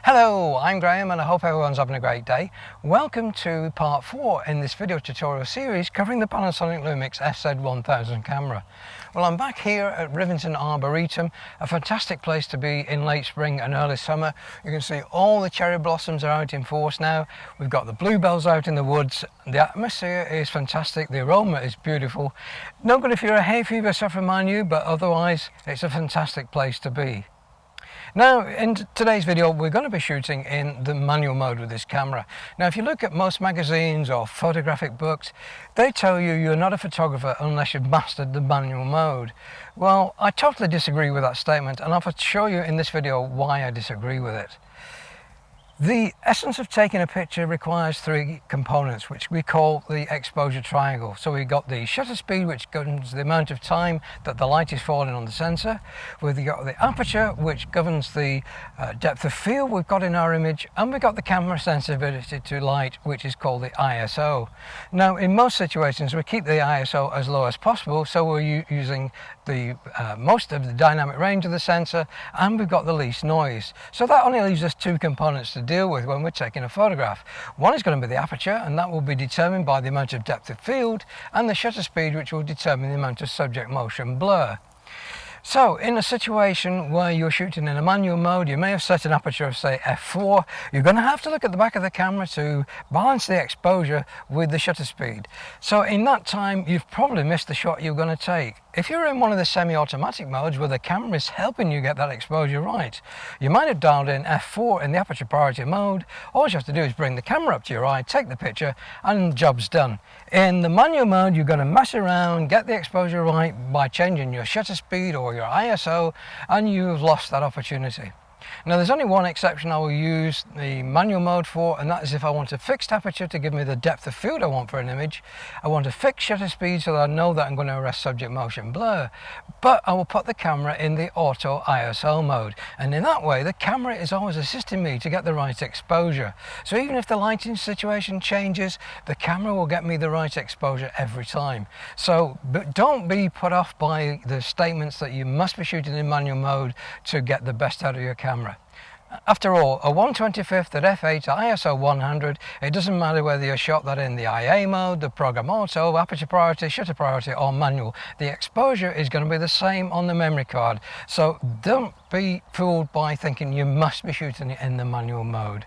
Hello, I'm Graham and I hope everyone's having a great day. Welcome to part 4 in this video tutorial series covering the Panasonic Lumix FZ1000 camera. Well, I'm back here at Rivington Arboretum, a fantastic place to be in late spring and early summer. You can see all the cherry blossoms are out in force now. We've got the bluebells out in the woods. The atmosphere is fantastic, the aroma is beautiful. Not good if you're a hay fever sufferer, mind you, but otherwise it's a fantastic place to be. Now, in today's video, we're going to be shooting in the manual mode with this camera. Now, if you look at most magazines or photographic books, they tell you you're not a photographer unless you've mastered the manual mode. Well, I totally disagree with that statement, and I'll show you in this video why I disagree with it. The essence of taking a picture requires 3 components, which we call the exposure triangle. So we've got the shutter speed, which governs the amount of time that the light is falling on the sensor. We've got the aperture, which governs the depth of field we've got in our image. And we've got the camera sensitivity to light, which is called the ISO. Now, in most situations, we keep the ISO as low as possible, so we're using the most of the dynamic range of the sensor, and we've got the least noise. So that only leaves us 2 components to deal with when we're taking a photograph. One is going to be the aperture, and that will be determined by the amount of depth of field, and the shutter speed, which will determine the amount of subject motion blur. So in a situation where you're shooting in a manual mode, you may have set an aperture of say f4. You're going to have to look at the back of the camera to balance the exposure with the shutter speed. So in that time, you've probably missed the shot you're going to take. If you're in one of the semi-automatic modes where the camera is helping you get that exposure right, you might have dialed in f4 in the aperture priority mode. All you have to do is bring the camera up to your eye, take the picture, and the job's done. In the manual mode, you're going to mess around, get the exposure right by changing your shutter speed or your ISO, and you've lost that opportunity. Now, there's only one exception I will use the manual mode for, and that is if I want a fixed aperture to give me the depth of field I want for an image. I want a fixed shutter speed so that I know that I'm going to arrest subject motion blur, but I will put the camera in the auto ISO mode, and in that way the camera is always assisting me to get the right exposure. So even if the lighting situation changes, the camera will get me the right exposure every time. So but don't be put off by the statements that you must be shooting in manual mode to get the best out of your camera. After all, a 1/25 at f8 ISO 100, it doesn't matter whether you're shot that in the IA mode, the program auto, aperture priority, shutter priority or manual. The exposure is going to be the same on the memory card. So don't be fooled by thinking you must be shooting it in the manual mode.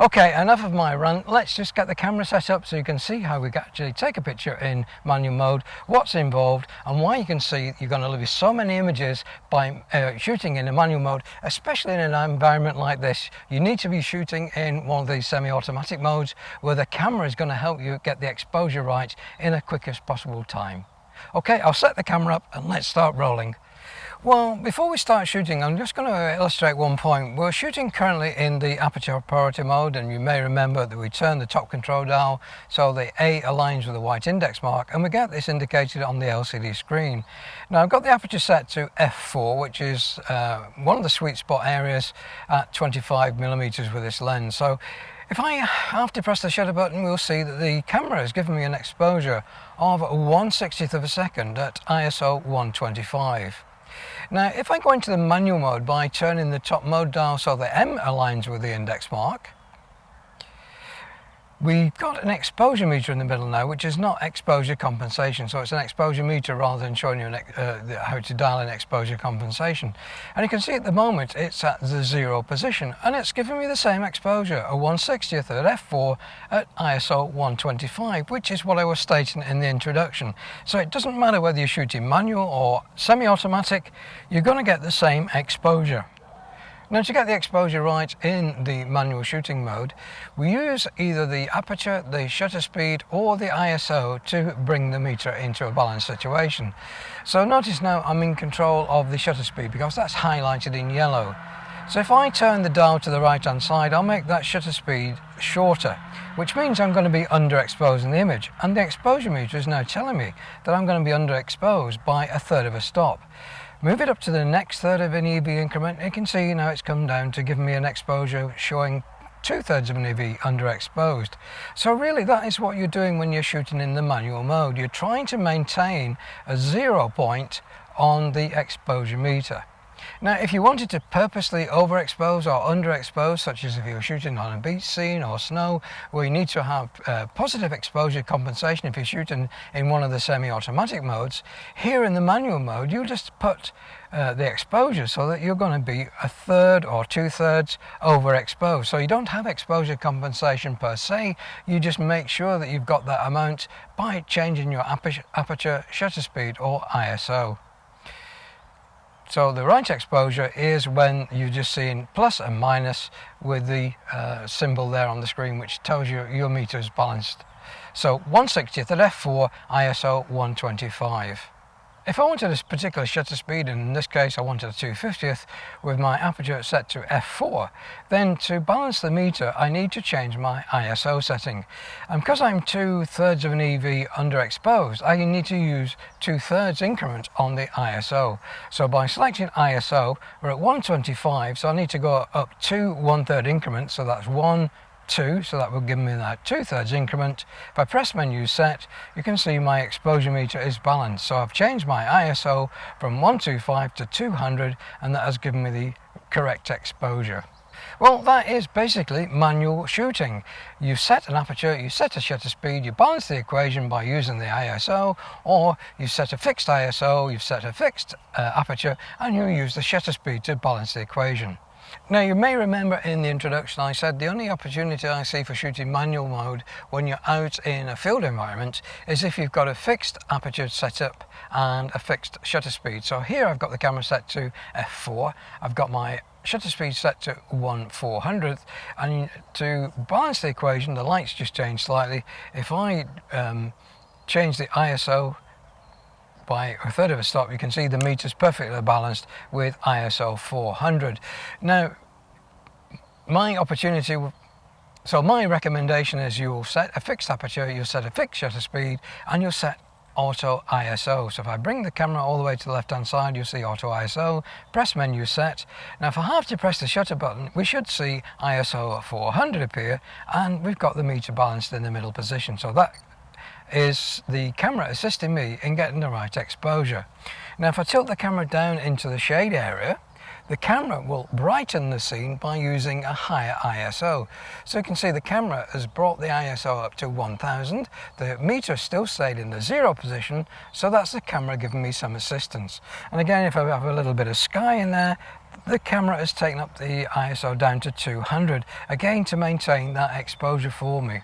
Okay, enough of my rant. Let's just get the camera set up so you can see how we actually take a picture in manual mode, what's involved, and why you can see you're going to lose so many images by shooting in a manual mode, especially in an environment like this. You need to be shooting in one of these semi-automatic modes where the camera is going to help you get the exposure right in the quickest possible time. Okay, I'll set the camera up and let's start rolling. Well, before we start shooting, I'm just going to illustrate one point. We're shooting currently in the aperture priority mode, and you may remember that we turn the top control dial so the A aligns with the white index mark, and we get this indicated on the LCD screen. Now, I've got the aperture set to f4, which is one of the sweet spot areas at 25mm with this lens. So if I have to press the shutter button, we'll see that the camera has given me an exposure of 1/60th of a second at ISO 125. Now, if I go into the manual mode by turning the top mode dial so the M aligns with the index mark, we've got an exposure meter in the middle now, which is not exposure compensation. So it's an exposure meter rather than showing you how to dial in exposure compensation. And you can see at the moment it's at the 0 position, and it's giving me the same exposure, a 1/60th at f4 at ISO 125, which is what I was stating in the introduction. So it doesn't matter whether you're shooting manual or semi-automatic, you're going to get the same exposure. Now, to get the exposure right in the manual shooting mode, we use either the aperture, the shutter speed or the ISO to bring the meter into a balanced situation. So notice now I'm in control of the shutter speed because that's highlighted in yellow. So if I turn the dial to the right hand side, I'll make that shutter speed shorter, which means I'm going to be underexposing the image, and the exposure meter is now telling me that I'm going to be underexposed by 1/3 of a stop. Move it up to the next third of an EV increment, you can see now it's come down to give me an exposure showing 2/3 of an EV underexposed. So really that is what you're doing when you're shooting in the manual mode. You're trying to maintain a 0 point on the exposure meter. Now, if you wanted to purposely overexpose or underexpose, such as if you're shooting on a beach scene or snow, where you need to have positive exposure compensation if you're shooting in one of the semi-automatic modes, here in the manual mode, you just put the exposure so that you're going to be 1/3 or 2/3 overexposed. So you don't have exposure compensation per se, you just make sure that you've got that amount by changing your aperture shutter speed or ISO. So the right exposure is when you're just seeing plus and minus with the symbol there on the screen, which tells you your meter is balanced. So 1/60th at f4, ISO 125. If I wanted a particular shutter speed, and in this case I wanted a 2/50th with my aperture set to f4, then to balance the meter I need to change my ISO setting. And because I'm 2/3 of an EV underexposed, I need to use 2/3 increment on the ISO. So by selecting ISO, we're at 125, so I need to go up 2 1/3 increments, so that's 1, 2, so that will give me that 2/3 increment. If I press menu set, you can see my exposure meter is balanced. So I've changed my ISO from 125 to 200, and that has given me the correct exposure. Well, that is basically manual shooting. You set an aperture, you set a shutter speed, you balance the equation by using the ISO, or you set a fixed ISO, you've set a fixed aperture, and you use the shutter speed to balance the equation. Now, you may remember in the introduction I said the only opportunity I see for shooting manual mode when you're out in a field environment is if you've got a fixed aperture set up and a fixed shutter speed. So here I've got the camera set to f4, I've got my shutter speed set to 1/400th, and to balance the equation the lights just change slightly. If I change the ISO by 1/3 of a stop, you can see the meter's perfectly balanced with ISO 400. Now, my recommendation is you'll set a fixed aperture, you'll set a fixed shutter speed, and you'll set auto ISO. So if I bring the camera all the way to the left hand side, you'll see auto ISO, press menu set. Now if I have to press the shutter button, we should see ISO 400 appear, and we've got the meter balanced in the middle position. So that is the camera assisting me in getting the right exposure. Now if I tilt the camera down into the shade area, the camera will brighten the scene by using a higher ISO. So you can see the camera has brought the ISO up to 1000, the meter still stayed in the 0 position, so that's the camera giving me some assistance. And again, if I have a little bit of sky in there, the camera has taken up the ISO down to 200, again to maintain that exposure for me.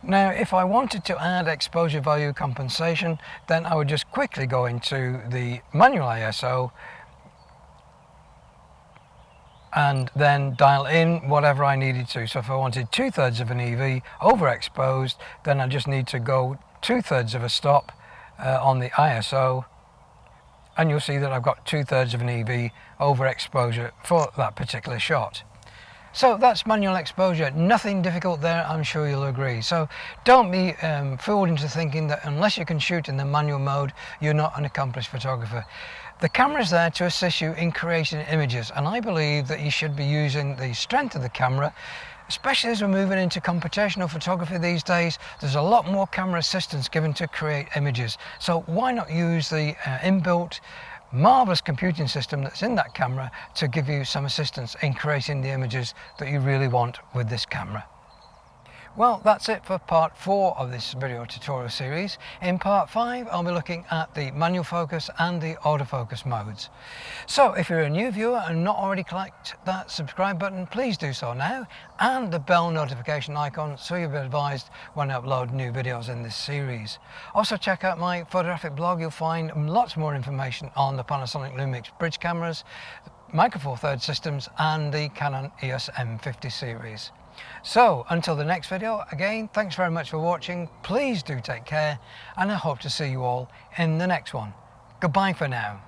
Now, if I wanted to add exposure value compensation, then I would just quickly go into the manual ISO and then dial in whatever I needed to. So if I wanted 2/3 of an EV overexposed, then I just need to go 2/3 of a stop on the ISO, and you'll see that I've got 2/3 of an EV overexposure for that particular shot. So that's manual exposure, nothing difficult there, I'm sure you'll agree. So don't be fooled into thinking that unless you can shoot in the manual mode, you're not an accomplished photographer. The camera's there to assist you in creating images, and I believe that you should be using the strength of the camera, especially as we're moving into computational photography these days. There's a lot more camera assistance given to create images. So why not use the inbuilt marvelous computing system that's in that camera to give you some assistance in creating the images that you really want with this camera. Well, that's it for part 4 of this video tutorial series. In part 5, I'll be looking at the manual focus and the autofocus modes. So if you're a new viewer and not already clicked that subscribe button, please do so now, and the bell notification icon so you'll be advised when I upload new videos in this series. Also check out my photographic blog, you'll find lots more information on the Panasonic Lumix bridge cameras, Micro Four Thirds systems, and the Canon EOS M50 series. So until the next video, again, thanks very much for watching. Please do take care, and I hope to see you all in the next one. Goodbye for now.